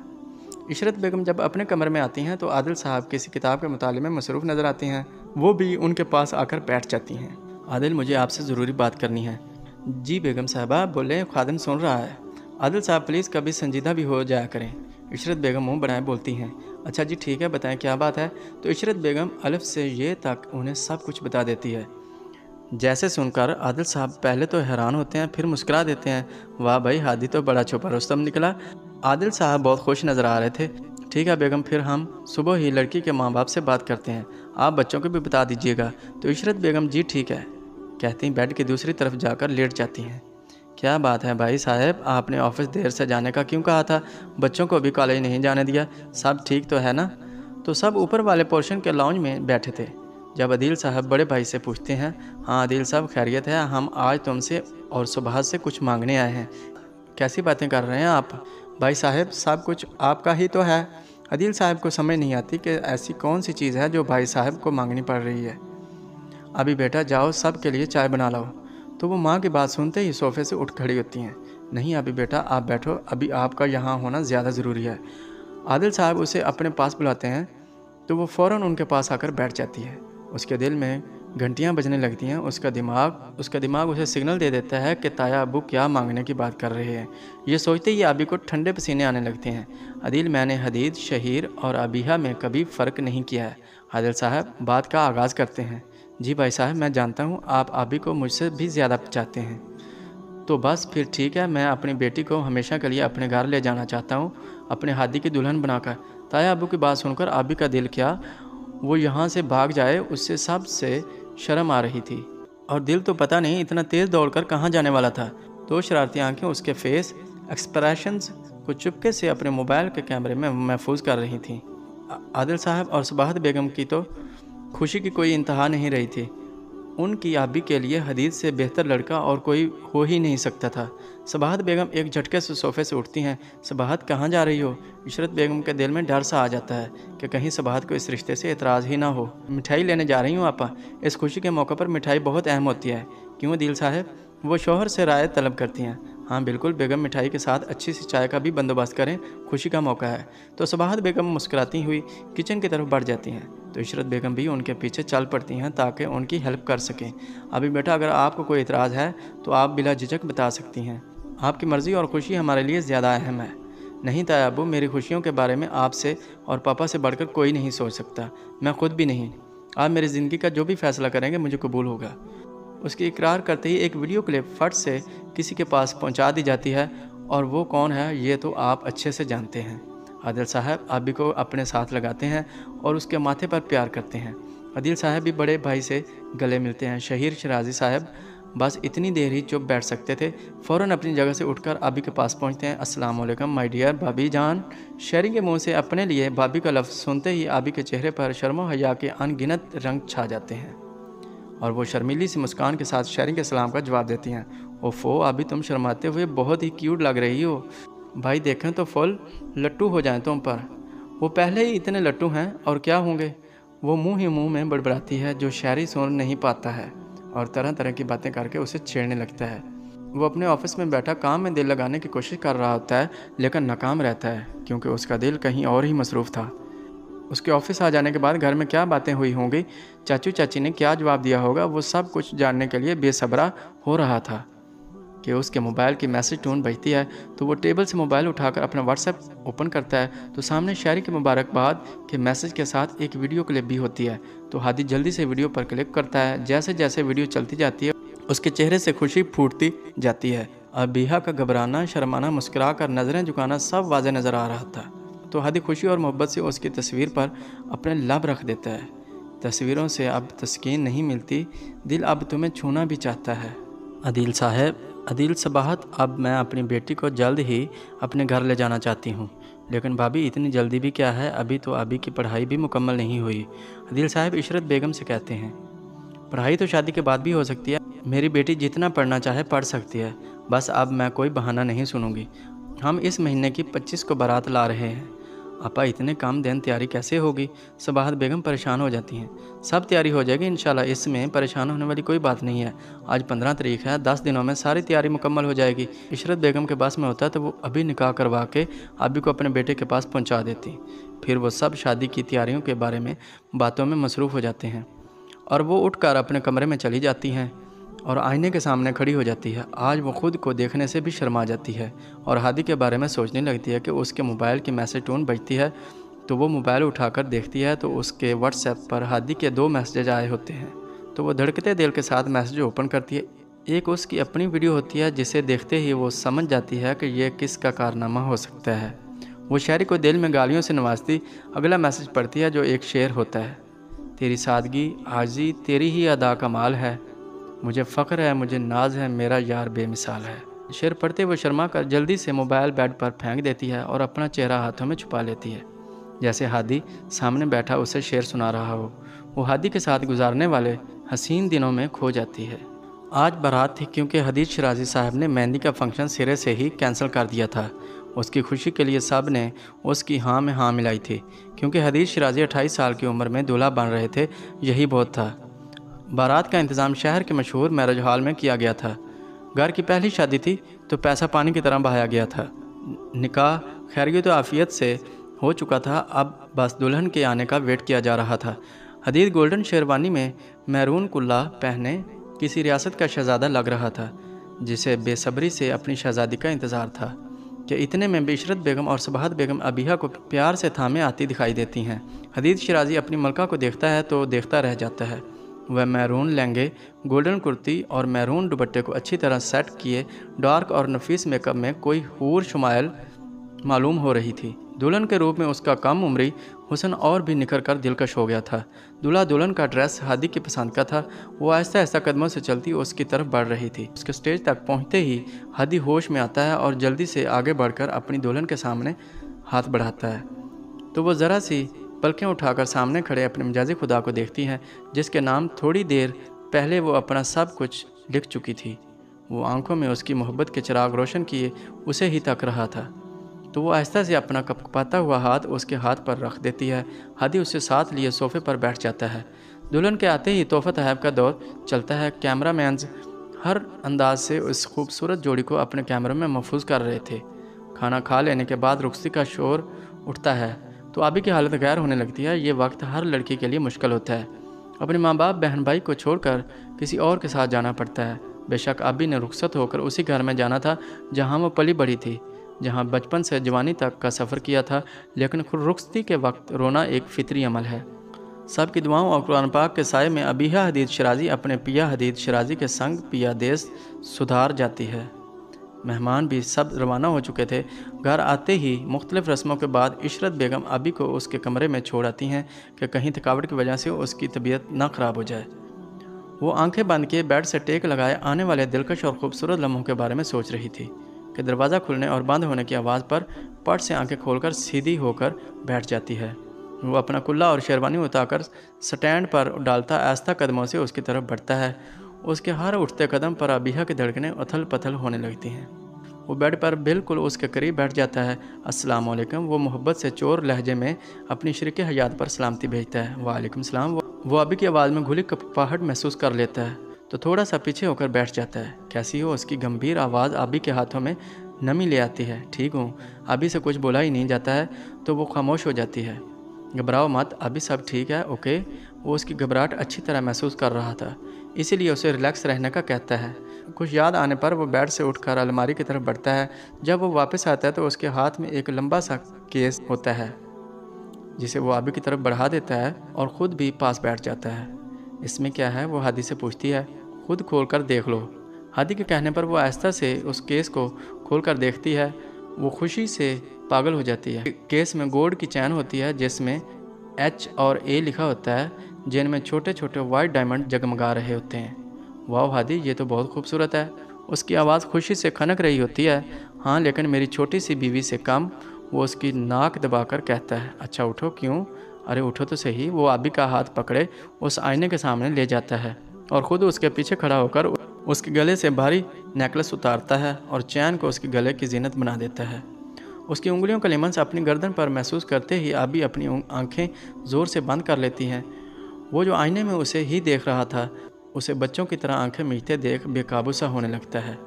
عشرت بیگم جب اپنے کمرے میں آتی ہیں تو عادل صاحب کسی کتاب کے مطالعے میں مصروف نظر آتی ہیں۔ وہ بھی ان کے پاس آ کر بیٹھ جاتی ہیں۔ عادل، مجھے آپ سے ضروری بات کرنی ہے۔ جی بیگم صاحبہ بولیں، خادم سن رہا ہے۔ عادل صاحب پلیز کبھی سنجیدہ بھی ہو جایا کریں۔ عشرت بیگم منہ بنائے بولتی ہیں، اچھا جی ٹھیک ہے، بتائیں کیا بات ہے؟ تو عشرت بیگم الف سے یہ تک انہیں سب کچھ بتا دیتی ہے۔ جیسے سن کر عادل صاحب پہلے تو حیران ہوتے ہیں، پھر مسکرا دیتے ہیں۔ واہ بھائی، ہادی تو بڑا چھپا رستم نکلا۔ عادل صاحب بہت خوش نظر آ رہے تھے۔ ٹھیک ہے بیگم، پھر ہم صبح ہی لڑکی کے ماں باپ سے بات کرتے ہیں، آپ بچوں کو بھی بتا دیجیے گا۔ تو عشرت بیگم جی ٹھیک ہے کہتی ہیں بیڈ کی دوسری طرف جا کر لیٹ جاتی ہیں۔ کیا بات ہے بھائی صاحب، آپ نے آفس دیر سے جانے کا کیوں کہا تھا؟ بچوں کو بھی کالج نہیں جانے دیا، سب ٹھیک تو ہے نا؟ تو سب اوپر والے پورشن کے لاؤنج میں بیٹھے تھے۔ جب عدیل صاحب بڑے بھائی سے پوچھتے ہیں، ہاں عدیل صاحب خیریت ہے، ہم آج تم سے اور صبح سے کچھ مانگنے آئے ہیں۔ کیسی باتیں کر رہے ہیں آپ بھائی صاحب، سب کچھ آپ کا ہی تو ہے۔ عدیل صاحب کو سمجھ نہیں آتی کہ ایسی کون سی چیز ہے جو بھائی صاحب کو مانگنی پڑ رہی ہے۔ ابھی بیٹا جاؤ سب کے لیے چائے بنا لاؤ۔ تو وہ ماں کی بات سنتے ہی صوفے سے اٹھ کھڑی ہوتی ہیں۔ نہیں ابھی بیٹا آپ بیٹھو، ابھی آپ کا یہاں ہونا زیادہ ضروری ہے۔ عادل صاحب اسے اپنے پاس بلاتے ہیں تو وہ فوراً ان کے پاس آ کر بیٹھ جاتی ہے۔ اس کے دل میں گھنٹیاں بجنے لگتی ہیں۔ اس کا دماغ اسے سگنل دے دیتا ہے کہ تایا ابو کیا مانگنے کی بات کر رہے ہیں۔ یہ سوچتے ہی ابھی کو ٹھنڈے پسینے آنے لگتے ہیں۔ عدیل، میں نے حدید، شہیر اور ابیہا میں کبھی فرق نہیں کیا ہے۔ عادل صاحب بات کا آغاز کرتے ہیں۔ جی بھائی صاحب، میں جانتا ہوں آپ ابھی کو مجھ سے بھی زیادہ چاہتے ہیں۔ تو بس پھر ٹھیک ہے، میں اپنی بیٹی کو ہمیشہ کے لیے اپنے گھر لے جانا چاہتا ہوں، اپنے ہادی کی دلہن بنا کر۔ تایا ابو کی بات سن کر ابھی کا دل کیا وہ یہاں سے بھاگ جائے، اس سے سب سے شرم آ رہی تھی، اور دل تو پتہ نہیں اتنا تیز دوڑ کر کہاں جانے والا تھا۔ دو شرارتی آنکھیں اس کے فیس ایکسپریشنز کو چپکے سے اپنے موبائل کے کیمرے میں محفوظ کر رہی تھیں۔ عادل صاحب اور صباحت بیگم کی تو خوشی کی کوئی انتہا نہیں رہی تھی۔ ان کی آبی کے لیے حدید سے بہتر لڑکا اور کوئی ہو ہی نہیں سکتا تھا۔ صباحت بیگم ایک جھٹکے سے صوفے سے اٹھتی ہیں۔ صباحت کہاں جا رہی ہو؟ عشرت بیگم کے دل میں ڈر سا آ جاتا ہے کہ کہیں صباحت کو اس رشتے سے اعتراض ہی نہ ہو۔ مٹھائی لینے جا رہی ہوں آپا، اس خوشی کے موقع پر مٹھائی بہت اہم ہوتی ہے، کیوں عدیل صاحب؟ وہ شوہر سے رائے طلب کرتی ہیں۔ ہاں بالکل بیگم، مٹھائی کے ساتھ اچھی سی چائے کا بھی بندوبست کریں، خوشی کا موقع ہے۔ تو صباحت بیگم مسکراتی ہوئی کچن کی طرف بڑھ جاتی ہیں۔ تو عشرت بیگم بھی ان کے پیچھے چل پڑتی ہیں تاکہ ان کی ہیلپ کر سکیں۔ ابھی بیٹا اگر آپ کو کوئی اعتراض ہے تو آپ بلا جھجک بتا سکتی ہیں، آپ کی مرضی اور خوشی ہمارے لیے زیادہ اہم ہے۔ نہیں تایا ابو، میری خوشیوں کے بارے میں آپ سے اور پاپا سے بڑھ کر کوئی نہیں سوچ سکتا، میں خود بھی نہیں۔ آپ میری زندگی کا جو بھی فیصلہ کریں گے مجھے قبول ہوگا۔ اس کی اقرار کرتے ہی ایک ویڈیو کلپ فٹ سے کسی کے پاس پہنچا دی جاتی ہے، اور وہ کون ہے یہ تو آپ اچھے سے جانتے ہیں۔ عادل صاحب ابھی کو اپنے ساتھ لگاتے ہیں اور اس کے ماتھے پر پیار کرتے ہیں۔ عدیل صاحب بھی بڑے بھائی سے گلے ملتے ہیں۔ شہیر شرازی صاحب بس اتنی دیر ہی چپ بیٹھ سکتے تھے، فوراً اپنی جگہ سے اٹھ کر ابھی کے پاس پہنچتے ہیں۔ السلام علیکم مائی ڈیئر بھابھی جان۔ شہری کے منہ سے اپنے لیے بھابھی کا لفظ سنتے ہی ابھی کے چہرے پر شرم و حیا کے ان گنت رنگ چھا جاتے ہیں۔ और وہ شرمیلی سی مسکان کے ساتھ شہری کے سلام کا جواب دیتی ہیں۔ اوفو ابھی تم شرماتے ہوئے بہت ہی کیوٹ لگ رہی ہو، بھائی دیکھیں تو فل لٹو ہو جائیں تم پر۔ وہ پہلے ہی اتنے لٹو ہیں اور کیا ہوں گے، وہ منہ ہی منہ میں بڑبڑاتی ہے جو شہری سن نہیں پاتا ہے اور طرح طرح کی باتیں کر کے اسے چھیڑنے لگتا ہے۔ وہ اپنے آفس میں بیٹھا کام میں دل لگانے کی کوشش کر رہا ہوتا ہے لیکن ناکام رہتا ہے کیونکہ اس کا دل کہیں اور ہی مصروف تھا۔ اس کے آفس آ جانے کے بعد گھر میں کیا باتیں ہوئی ہوں گی، چاچو چاچی نے کیا جواب دیا ہوگا، وہ سب کچھ جاننے کے لیے بے صبرا ہو رہا تھا کہ اس کے موبائل کی میسج ٹون بجتی ہے تو وہ ٹیبل سے موبائل اٹھا کر اپنا واٹس ایپ اوپن کرتا ہے تو سامنے شاعری کی مبارکباد کے میسج کے ساتھ ایک ویڈیو کلپ بھی ہوتی ہے۔ تو ہادی جلدی سے ویڈیو پر کلک کرتا ہے۔ جیسے جیسے ویڈیو چلتی جاتی ہے اس کے چہرے سے خوشی پھوٹتی جاتی ہے۔ ابیہا کا گھبرانا، شرمانا، مسکرا کر نظریں جھکانا سب واضح نظر آ رہا تھا۔ تو ہادی خوشی اور محبت سے اس کی تصویر پر اپنے لب رکھ دیتا ہے۔ تصویروں سے اب تسکین نہیں ملتی، دل اب تمہیں چھونا بھی چاہتا ہے۔ عدیل صاحب، عدیل صباحت، اب میں اپنی بیٹی کو جلد ہی اپنے گھر لے جانا چاہتی ہوں۔ لیکن بھابھی اتنی جلدی بھی کیا ہے، ابھی تو ابھی کی پڑھائی بھی مکمل نہیں ہوئی۔ عدیل صاحب عشرت بیگم سے کہتے ہیں، پڑھائی تو شادی کے بعد بھی ہو سکتی ہے، میری بیٹی جتنا پڑھنا چاہے پڑھ سکتی ہے، بس اب میں کوئی بہانہ نہیں سنوں گی۔ ہم اس مہینے کی 25 کو بارات لا رہے ہیں۔ آپا اتنے کم دن تیاری کیسے ہوگی؟ صباحت بیگم پریشان ہو جاتی ہیں۔ سب تیاری ہو جائے گی انشاءاللہ، اس میں پریشان ہونے والی کوئی بات نہیں ہے۔ آج 15 تاریخ ہے، 10 دنوں میں ساری تیاری مکمل ہو جائے گی۔ عشرت بیگم کے پاس میں ہوتا ہے تو وہ ابھی نکاح کروا کے ابھی کو اپنے بیٹے کے پاس پہنچا دیتی۔ پھر وہ سب شادی کی تیاریوں کے بارے میں باتوں میں مصروف ہو جاتے ہیں اور وہ اٹھ کر اپنے کمرے میں چلی جاتی ہیں اور آئینے کے سامنے کھڑی ہو جاتی ہے۔ آج وہ خود کو دیکھنے سے بھی شرما جاتی ہے اور ہادی کے بارے میں سوچنے لگتی ہے کہ اس کے موبائل کی میسج ٹون بجتی ہے تو وہ موبائل اٹھا کر دیکھتی ہے تو اس کے واٹس ایپ پر ہادی کے 2 میسیج آئے ہوتے ہیں۔ تو وہ دھڑکتے دل کے ساتھ میسیج اوپن کرتی ہے۔ ایک اس کی اپنی ویڈیو ہوتی ہے جسے دیکھتے ہی وہ سمجھ جاتی ہے کہ یہ کس کا کارنامہ ہو سکتا ہے۔ وہ شاعری کو دل میں گالیوں سے نوازتی اگلا میسیج پڑھتی ہے جو ایک شعر ہوتا ہے، تیری سادگی عاجزی تیری ہی ادا کا مال ہے، مجھے فخر ہے مجھے ناز ہے میرا یار بے مثال ہے۔ شعر پڑھتے وہ شرما کر جلدی سے موبائل بیڈ پر پھینک دیتی ہے اور اپنا چہرہ ہاتھوں میں چھپا لیتی ہے جیسے ہادی سامنے بیٹھا اسے شعر سنا رہا ہو۔ وہ ہادی کے ساتھ گزارنے والے حسین دنوں میں کھو جاتی ہے۔ آج بارات تھی کیونکہ حدیث شرازی صاحب نے مہندی کا فنکشن سرے سے ہی کینسل کر دیا تھا۔ اس کی خوشی کے لیے سب نے اس کی ہاں میں ہاں ملائی تھی کیونکہ حدیث شرازی 28 سال کی عمر میں دولہا بن رہے تھے، یہی بہت تھا۔ بارات کا انتظام شہر کے مشہور میرج ہال میں کیا گیا تھا۔ گھر کی پہلی شادی تھی تو پیسہ پانی کی طرح بہایا گیا تھا۔ نکاح خیریت و عافیت سے ہو چکا تھا، اب بس دلہن کے آنے کا ویٹ کیا جا رہا تھا۔ حدیث گولڈن شیروانی میں میرون کلہ پہنے کسی ریاست کا شہزادہ لگ رہا تھا جسے بے صبری سے اپنی شہزادی کا انتظار تھا کہ اتنے میں عشرت بیگم اور صباحت بیگم ابیہا کو پیار سے تھامے آتی دکھائی دیتی ہیں۔ حدیث شرازی اپنی ملکہ کو دیکھتا ہے تو دیکھتا رہ جاتا ہے۔ وہ میرون لہنگے، گولڈن کرتی اور میرون دوپٹے کو اچھی طرح سیٹ کیے ڈارک اور نفیس میک اپ میں کوئی حور شمائل معلوم ہو رہی تھی۔ دلہن کے روپ میں اس کا کم عمری حسن اور بھی نکھر کر دلکش ہو گیا تھا۔ دلہا دلہن کا ڈریس ہادی کی پسند کا تھا۔ وہ آہستہ آہستہ قدموں سے چلتی اس کی طرف بڑھ رہی تھی۔ اس کے سٹیج تک پہنچتے ہی ہادی ہوش میں آتا ہے اور جلدی سے آگے بڑھ کر اپنی دلہن کے سامنے ہاتھ بڑھاتا ہے تو وہ ذرا سی پلکیں اٹھا کر سامنے کھڑے اپنے مجازی خدا کو دیکھتی ہیں جس کے نام تھوڑی دیر پہلے وہ اپنا سب کچھ لکھ چکی تھی۔ وہ آنکھوں میں اس کی محبت کے چراغ روشن کیے اسے ہی تک رہا تھا تو وہ آہستہ سے اپنا کپکپاتا ہوا ہاتھ اس کے ہاتھ پر رکھ دیتی ہے۔ ہادی اسے ساتھ لیے صوفے پر بیٹھ جاتا ہے۔ دلہن کے آتے ہی تحفہ تحائف کا دور چلتا ہے۔ کیمرہ مینز ہر انداز سے اس خوبصورت جوڑی کو اپنے کیمروں میں محفوظ کر رہے تھے۔ کھانا کھا لینے کے بعد رخصتی کا شور اٹھتا ہے تو ابھی کی حالت غیر ہونے لگتی ہے۔ یہ وقت ہر لڑکی کے لیے مشکل ہوتا ہے، اپنے ماں باپ بہن بھائی کو چھوڑ کر کسی اور کے ساتھ جانا پڑتا ہے۔ بے شک ابھی نے رخصت ہو کر اسی گھر میں جانا تھا جہاں وہ پلی بڑھی تھی، جہاں بچپن سے جوانی تک کا سفر کیا تھا، لیکن رخصتی کے وقت رونا ایک فطری عمل ہے۔ سب کی دعاؤں اور قرآن پاک کے سائے میں ابیہا حدیث شرازی اپنے پیا حدیث شرازی کے سنگ پیا دیس سدھار جاتی ہے۔ مہمان بھی سب روانہ ہو چکے تھے۔ گھر آتے ہی مختلف رسموں کے بعد عشرت بیگم ابی کو اس کے کمرے میں چھوڑ آتی ہیں کہ کہیں تھکاوٹ کی وجہ سے اس کی طبیعت نہ خراب ہو جائے۔ وہ آنکھیں بند کیے بیڈ سے ٹیک لگائے آنے والے دلکش اور خوبصورت لمحوں کے بارے میں سوچ رہی تھی کہ دروازہ کھلنے اور بند ہونے کی آواز پر پٹ سے آنکھیں کھول کر سیدھی ہو کر بیٹھ جاتی ہے۔ वो अपना कुल्ला और शेरवानी उतारकर स्टैंड पर डालता आहिस्ता कदमों से उसकी तरफ बढ़ता है। उसके हर उठते कदम पर आबिहा की धड़कनें उथल पथल होने लगती हैं। वो बेड पर बिल्कुल उसके करीब बैठ जाता है। अस्सलाम वालेकुम, वो मोहब्बत से चोर लहजे में अपनी शरीके हयात पर सलामती भेजता है। वालेकुम सलाम। वो अभी की आवाज़ में घुली कपकपाहट महसूस कर लेता है तो थोड़ा सा पीछे होकर बैठ जाता है। कैसी हो? उसकी गंभीर आवाज़ आबी के हाथों में नमी ले आती है। ठीक हूँ। आबी से कुछ बोला ही नहीं जाता है तो वो खामोश हो जाती है। घबराओ मत, अभी सब ठीक है, ओके। वो उसकी घबराहट अच्छी तरह महसूस कर रहा था, इसीलिए उसे रिलैक्स रहने का कहता है। कुछ याद आने पर वो बेड से उठकर अलमारी की तरफ बढ़ता है। जब वो वापस आता है तो उसके हाथ में एक लंबा सा केस होता है जिसे वो आबी की तरफ बढ़ा देता है और ख़ुद भी पास बैठ जाता है। इसमें क्या है? वो हादी से पूछती है। खुद खोल कर देख लो। हादी के कहने पर वो आहिस्ता से उस केस को खोल कर देखती है। वो खुशी से पागल हो जाती है। केस में गोल्ड की चैन होती है जिसमें H और A लिखा होता है, जिनमें छोटे छोटे वाइट डायमंड जगमगा रहे होते हैं। वाह हादी, ये तो बहुत खूबसूरत है। उसकी आवाज़ खुशी से खनक रही होती है। हाँ, लेकिन मेरी छोटी सी बीवी से कम। वो उसकी नाक दबाकर कहता है। अच्छा उठो। क्यों? अरे उठो तो सही। वो आबी का हाथ पकड़े उस आईने के सामने ले जाता है और ख़ुद उसके पीछे खड़ा होकर उसके गले से भारी नेकलेस उतारता है और चैन को उसके गले की जीनत बना देता है। उसकी उंगलियों का लिमस अपनी गर्दन पर महसूस करते ही आबी अपनी आंखें ज़ोर से बंद कर लेती हैं। वो जो आईने में उसे ही देख रहा था, उसे बच्चों की तरह आंखें मीचते देख बेकाबू सा होने लगता है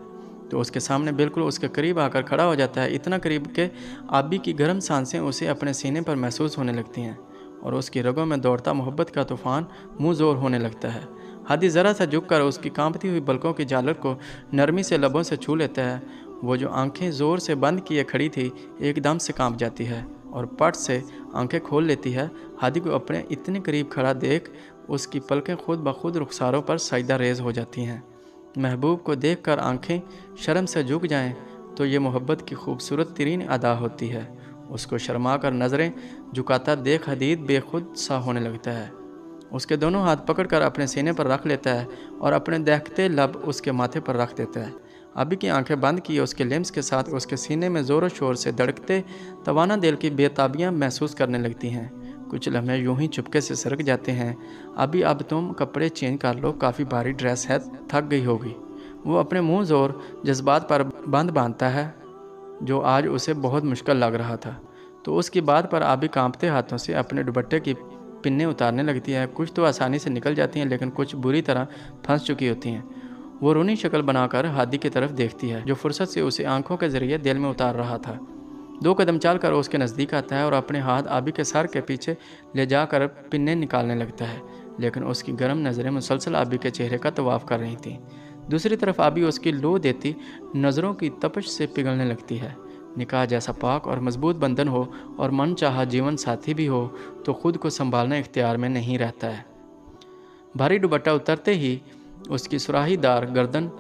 तो उसके सामने बिल्कुल उसके करीब आकर खड़ा हो जाता है। इतना करीब कि आबी की गर्म सांसें उसे अपने सीने पर महसूस होने लगती हैं और उसकी रगों में दौड़ता मोहब्बत का तूफ़ान मुँह ज़ोर होने लगता है। हादी ज़रा सा झुककर उसकी कांपती हुई पलकों की झालर को नरमी से लबों से छू लेता है। वो जो आंखें ज़ोर से बंद किए खड़ी थी एकदम से कांप जाती है और पट से आंखें खोल लेती है। हादी को अपने इतने करीब खड़ा देख उसकी पलकें खुद ब खुद रुखसारों पर सजदा रेज़ हो जाती हैं। महबूब को देखकर आंखें शर्म से झुक जाएं तो ये मोहब्बत की खूबसूरत तरीन अदा होती है। उसको शर्मा कर नज़रें झुकाता देख हदीद बेखुद सा होने लगता है। उसके दोनों हाथ पकड़कर अपने सीने पर रख लेता है और अपने दहकते लब उसके माथे पर रख देता है। अभी की आंखें बंद किए उसके लिम्स के साथ उसके सीने में ज़ोर शोर से धड़कते तवाना दिल की बेताबियाँ महसूस करने लगती हैं। कुछ लम्हे यूं ही चुपके से सरक जाते हैं। अभी अब तुम कपड़े चेंज कर लो, काफ़ी भारी ड्रेस है, थक गई होगी। वो अपने मुंह ज़ोर जज्बात पर बंद बांधता है जो आज उसे बहुत मुश्किल लग रहा था तो उसकी बात पर अभी कांपते हाथों से अपने दुपट्टे की पिन्ने उतारने लगती है। कुछ तो आसानी से निकल जाती हैं लेकिन कुछ बुरी तरह फंस चुकी होती हैं। वो रोनी शक्ल बनाकर हादी की तरफ देखती है जो फुर्सत से उसे आंखों के जरिए दिल में उतार रहा था। 2 कदम चलकर उसके नज़दीक आता है और अपने हाथ आबी के सर के पीछे ले जाकर पिन्ने निकालने लगता है, लेकिन उसकी गर्म नज़रें मुसलसल आबी के चेहरे का तवाफ़ कर रही थीं। दूसरी तरफ आबी उसकी लो देती नज़रों की तपश से पिघलने लगती है। निकाह जैसा पाक और मजबूत बंधन हो और मन चाहा जीवन साथी भी हो तो खुद को संभालना इख्तियार में नहीं रहता है। भारी दुपट्टा उतरते ही उसकी सुराहीदार गर्दन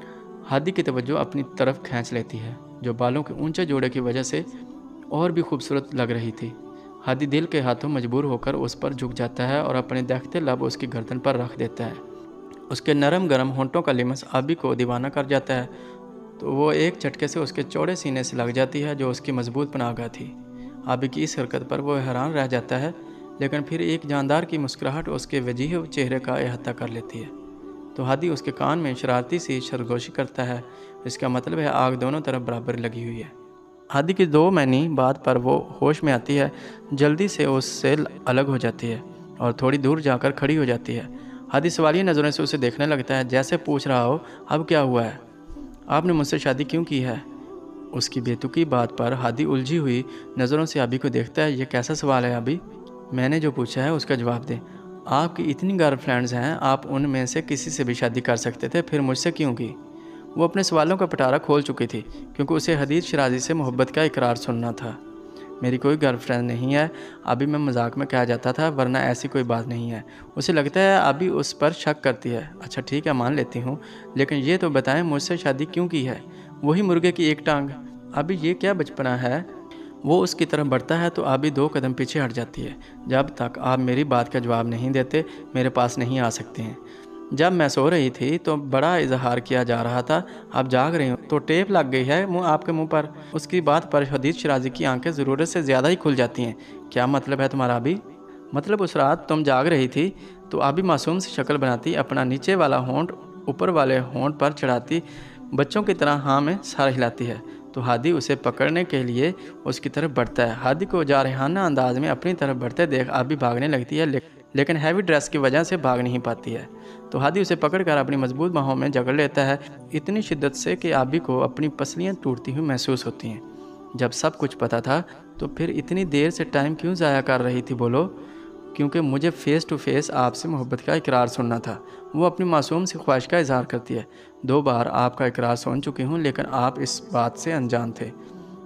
हादी की तवज्जो अपनी तरफ खींच लेती है जो बालों के ऊंचे जोड़े की वजह से और भी खूबसूरत लग रही थी। हादी दिल के हाथों मजबूर होकर उस पर झुक जाता है और अपने दहकते लब उसकी गर्दन पर रख देता है। उसके नरम गरम होंठों का लिमस आबी को दीवाना कर जाता है तो वो एक झटके से उसके चौड़े सीने से लग जाती है जो उसकी मजबूत पनाहगाह थी। आबी की इस हरकत पर वो हैरान रह जाता है लेकिन फिर एक जानदार की मुस्कुराहट उसके वजीह चेहरे का अहाता कर लेती है तो हादी उसके कान में शरारती सी सरगोशी करता है। इसका मतलब है आग दोनों तरफ बराबर लगी हुई है। हादी की 2 महीने बाद पर वो होश में आती है, जल्दी से उससे अलग हो जाती है और थोड़ी दूर जाकर खड़ी हो जाती है। हादी सवालिया नज़रों से उसे देखने लगता है जैसे पूछ रहा हो अब क्या हुआ है, आपने मुझसे शादी क्यों की है। उसकी बेतुकी बात पर हादी उलझी हुई नज़रों से आबी को देखता है। ये कैसा सवाल है आबी? मैंने जो पूछा है उसका जवाब दे। आपकी इतनी गर्लफ्रेंड्स हैं, आप उनमें से किसी से भी शादी कर सकते थे, फिर मुझसे क्यों की? वो अपने सवालों का पिटारा खोल चुकी थी क्योंकि उसे हदीद शिराजी से मोहब्बत का इकरार सुनना था। मेरी कोई गर्लफ्रेंड नहीं है, अभी मैं मजाक में कहा जाता था, वरना ऐसी कोई बात नहीं है। उसे लगता है अभी उस पर शक करती है। अच्छा ठीक है, मान लेती हूँ, लेकिन ये तो बताएं मुझसे शादी क्यों की है? वही मुर्गे की एक टांग। अभी ये क्या बचपना है? वो उसकी तरफ बढ़ता है तो अभी 2 कदम पीछे हट जाती है। जब तक आप मेरी बात का जवाब नहीं देते मेरे पास नहीं आ सकते हैं। जब मैं सो रही थी तो बड़ा इजहार किया जा रहा था, आप जाग रही हो तो टेप लग गई है आपके मुंह पर। उसकी बात पर हदीद शिराजी की आंखें ज़रूरत से ज़्यादा ही खुल जाती हैं। क्या मतलब है तुम्हारा? अभी मतलब उस रात तुम जाग रही थी तो आबी मासूम सी शक्ल बनाती, अपना नीचे वाला होंठ ऊपर वाले होंठ पर चढ़ाती, बच्चों की तरह हाँ में सर हिलाती है। तो हादी उसे पकड़ने के लिए उसकी तरफ बढ़ता है। हादी को जारहाना अंदाज में अपनी तरफ बढ़ते देख आबी भागने लगती है, लेकिन हैवी ड्रेस की वजह से भाग नहीं पाती है। तो हादी उसे पकड़कर अपनी मजबूत बाहों में जकड़ लेता है, इतनी शिद्दत से कि आबी को अपनी पसलियाँ टूटती हुई महसूस होती हैं। जब सब कुछ पता था तो फिर इतनी देर से टाइम क्यों ज़ाया कर रही थी बोलो? क्योंकि मुझे फ़ेस टू फेस आपसे मोहब्बत का इकरार सुनना था। वो अपनी मासूम सी ख्वाहिश का इजहार करती है। 2 बार आपका इकरार सुन चुकी हूँ, लेकिन आप इस बात से अनजान थे।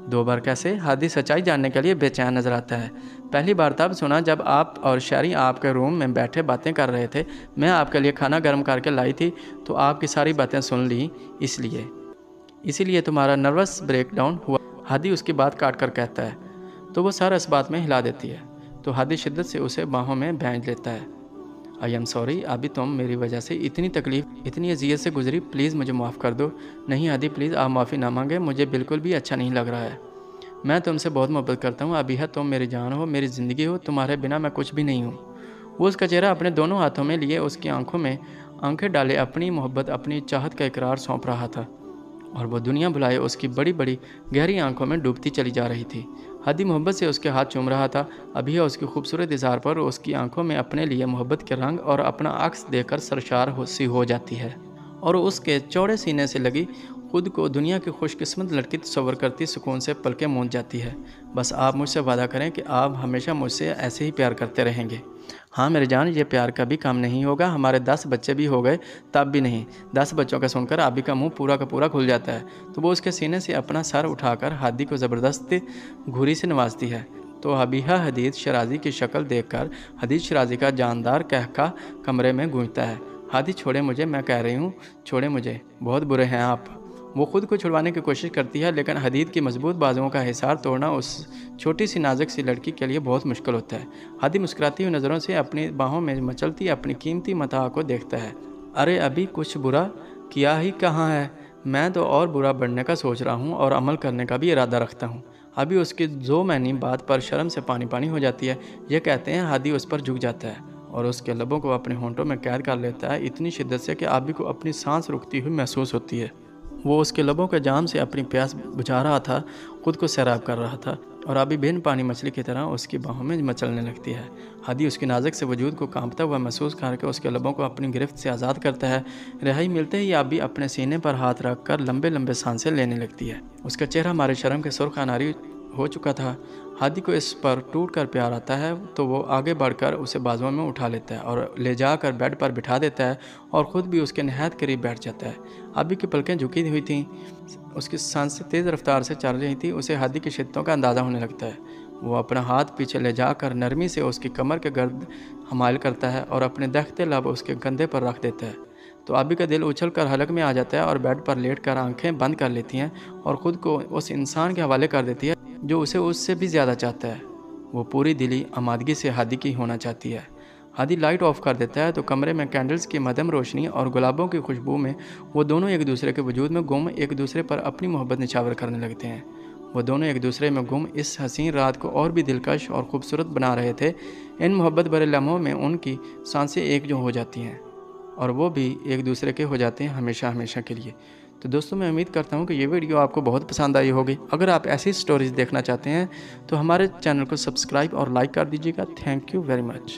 2 बार कैसे? हादी सच्चाई जानने के लिए बेचैन नजर आता है। पहली बार तब सुना जब आप और शरी आपके रूम में बैठे बातें कर रहे थे। मैं आपके लिए खाना गर्म करके लाई थी तो आपकी सारी बातें सुन ली, इसीलिए तुम्हारा नर्वस ब्रेकडाउन हुआ। हादी उसकी बात काट कर कहता है। तो वो सर इस बात में हिला देती है। तो हादी शिद्दत से उसे बाहों में भैंज लेता है। आई एम सॉरी, अभी तुम मेरी वजह से इतनी तकलीफ़, इतनी अजियत से गुजरी, प्लीज़ मुझे माफ़ कर दो। नहीं हादी प्लीज़, आप माफ़ी ना मांगे, मुझे बिल्कुल भी अच्छा नहीं लग रहा है। मैं तुमसे बहुत मोहब्बत करता हूँ अबीहा, तुम मेरी जान हो, मेरी ज़िंदगी हो, तुम्हारे बिना मैं कुछ भी नहीं हूँ। वो उसका चेहरा अपने दोनों हाथों में लिए उसकी आंखों में आंखें डाले अपनी मोहब्बत, अपनी चाहत का इकरार सौंप रहा था, और वो दुनिया भुलाए उसकी बड़ी बड़ी गहरी आंखों में डूबती चली जा रही थी। हादी मोहब्बत से उसके हाथ चूम रहा था। अभी उसकी खूबसूरत इज़हार पर उसकी आंखों में अपने लिए मोहब्बत के रंग और अपना अक्स देखकर सरशार सी हो जाती है, और उसके चौड़े सीने से लगी खुद को दुनिया की खुशकिस्मत लड़की तस्वर करती सुकून से पलकें मूंद जाती है। बस आप मुझसे वादा करें कि आप हमेशा मुझसे ऐसे ही प्यार करते रहेंगे। हाँ मेरी जान, ये प्यार कभी कम नहीं होगा। हमारे 10 बच्चे भी हो गए तब भी नहीं। 10 बच्चों का सुनकर आबी का मुंह पूरा का पूरा खुल जाता है। तो वो उसके सीने से अपना सर उठाकर हादी को ज़बरदस्ती घुरी से नवाजती है। तो अबीहा हदीद शराजी की शक्ल देखकर हदीद शराजी का जानदार कहका कमरे में गूंजता है। हादी छोड़े मुझे, मैं कह रही हूँ छोड़े मुझे, बहुत बुरे हैं आप। वो खुद को छुड़वाने की कोशिश करती है, लेकिन हदीद की मजबूत बाजुओं का हिसार तोड़ना उस छोटी सी नाजुक सी लड़की के लिए बहुत मुश्किल होता है। हादी मुस्कुराती हुई नज़रों से अपनी बाहों में मचलती अपनी कीमती मता को देखता है। अरे अभी कुछ बुरा किया ही कहाँ है, मैं तो और बुरा बढ़ने का सोच रहा हूँ और अमल करने का भी इरादा रखता हूँ। अभी उसकी जो मैनी बात पर शर्म से पानी पानी हो जाती है। ये कहते हैं हादी उस पर झुक जाता है और उसके लबों को अपने होंठों में कैद कर लेता है, इतनी शिद्दत से कि आबी को अपनी सांस रुकती हुई महसूस होती है। वो उसके लबों के जाम से अपनी प्यास बुझा रहा था, खुद को सैराब कर रहा था, और अभी बिन पानी मछली की तरह उसकी बाहों में मचलने लगती है। हादी उसके नाजुक से वजूद को कांपता हुआ महसूस करके उसके लबों को अपनी गिरफ्त से आज़ाद करता है। रिहाई मिलते ही आबी अपने सीने पर हाथ रख कर लंबे लंबे सांसें लेने लगती है। उसका चेहरा हमारे शर्म के सुर्ख अनारी हो चुका था। हादी को इस पर टूट कर प्यार आता है तो वो आगे बढ़कर उसे बाजुओं में उठा लेता है और ले जाकर बेड पर बिठा देता है और ख़ुद भी उसके नहायत करीब बैठ जाता है। हादी की पलकें झुकी हुई थीं, उसकी सांसें तेज़ रफ्तार से चल रही थी। उसे हादी की शिद्दतों का अंदाज़ा होने लगता है। वो अपना हाथ पीछे ले जाकर नरमी से उसकी कमर के गर्द हमाल करता है और अपने दखते लब उसके कंधे पर रख देता है। तो आबी का दिल उछल कर हलक में आ जाता है और बेड पर लेट कर आंखें बंद कर लेती हैं और ख़ुद को उस इंसान के हवाले कर देती है जो उसे उससे भी ज़्यादा चाहता है। वो पूरी दिली आमादगी से हादी की होना चाहती है। हादी लाइट ऑफ कर देता है तो कमरे में कैंडल्स की मध्यम रोशनी और गुलाबों की खुशबू में वो दोनों एक दूसरे के वजूद में गुम एक दूसरे पर अपनी मोहब्बत निछावर करने लगते हैं। वो दोनों एक दूसरे में गुम इस हसीन रात को और भी दिलकश और ख़ूबसूरत बना रहे थे। इन मोहब्बत भरे लम्हों में उनकी सांसें एक जो हो जाती हैं और वो भी एक दूसरे के हो जाते हैं हमेशा हमेशा के लिए। तो दोस्तों मैं उम्मीद करता हूँ कि ये वीडियो आपको बहुत पसंद आई होगी। अगर आप ऐसी स्टोरीज़ देखना चाहते हैं तो हमारे चैनल को सब्सक्राइब और लाइक कर दीजिएगा। Thank you very much.